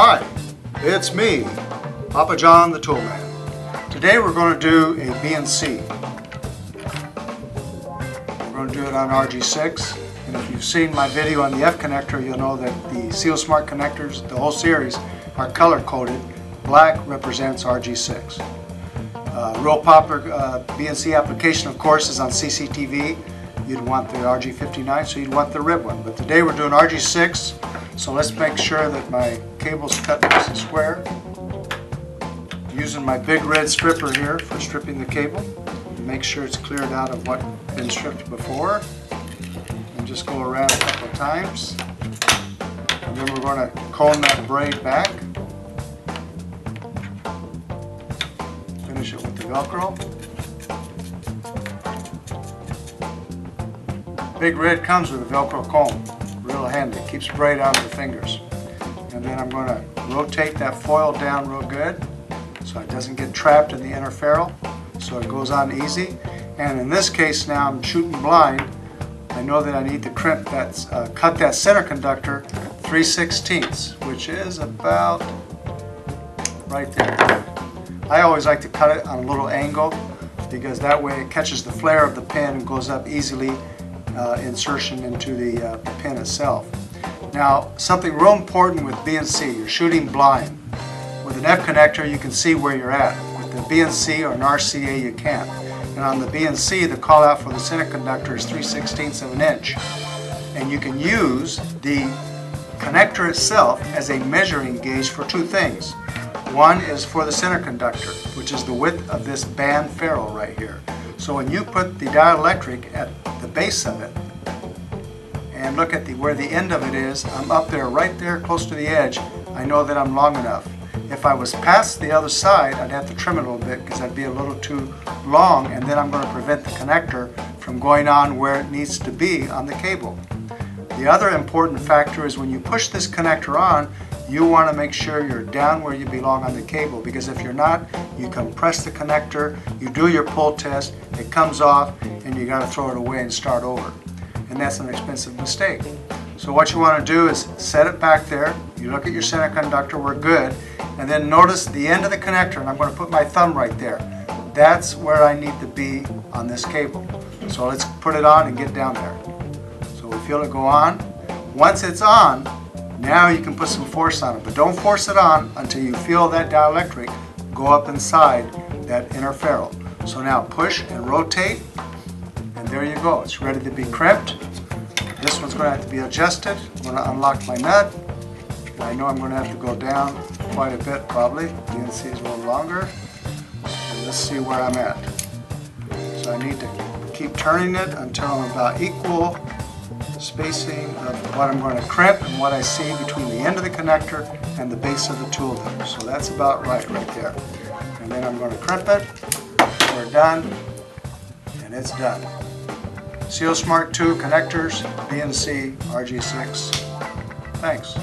Hi, it's me, Papa John the Toolman. Today we're going to do a BNC. We're going to do it on RG6, and if you've seen my video on the F connector, you'll know that the SealSmart connectors, the whole series, are color-coded. Black represents RG6. Real popular BNC application, of course, is on CCTV. You'd want the RG59, so you'd want the rib one. But today we're doing RG6, so let's make sure that my cable's cut nice and square. Using my big red stripper here for stripping the cable. Make sure it's cleared out of what's been stripped before. And just go around a couple of times. And then we're going to comb that braid back. Finish it with the Velcro. Big red comes with a Velcro comb. Real handy. Keeps braid out of the fingers. And then I'm going to rotate that foil down real good so it doesn't get trapped in the inner ferrule, so it goes on easy. And in this case now I'm shooting blind. I know that I need to cut that center conductor 3/16, which is about right there. I always like to cut it on a little angle because that way it catches the flare of the pin and goes up easily, insertion into the pin itself. Now, something real important with BNC, you're shooting blind. With an F connector, you can see where you're at. With the BNC or an RCA, you can't. And on the BNC, the call out for the center conductor is 3/16 of an inch. And you can use the connector itself as a measuring gauge for two things. One is for the center conductor, which is the width of this band ferrule right here. So when you put the dielectric at the base of it, and look at where the end of it is, I'm up there, right there, close to the edge. I know that I'm long enough. If I was past the other side, I'd have to trim it a little bit because I'd be a little too long, and then I'm going to prevent the connector from going on where it needs to be on the cable. The other important factor is when you push this connector on, you want to make sure you're down where you belong on the cable, because if you're not, you compress the connector, you do your pull test, it comes off, and you got to throw it away and start over. And that's an expensive mistake. So what you want to do is set it back there, you look at your center conductor, we're good, and then notice the end of the connector, and I'm going to put my thumb right there. That's where I need to be on this cable. So let's put it on and get down there. So we feel it go on. Once it's on, now you can put some force on it, but don't force it on until you feel that dielectric go up inside that inner ferrule. So now push and rotate, and there you go. It's ready to be crimped. This one's going to have to be adjusted. I'm going to unlock my nut. I know I'm going to have to go down quite a bit probably. BNC is a little longer. And let's see where I'm at. So I need to keep turning it until I'm about equal spacing of what I'm going to crimp and what I see between the end of the connector and the base of the tool there. So that's about right there. And then I'm going to crimp it. We're done. And it's done. SealSmart 2 connectors, BNC, RG6. Thanks.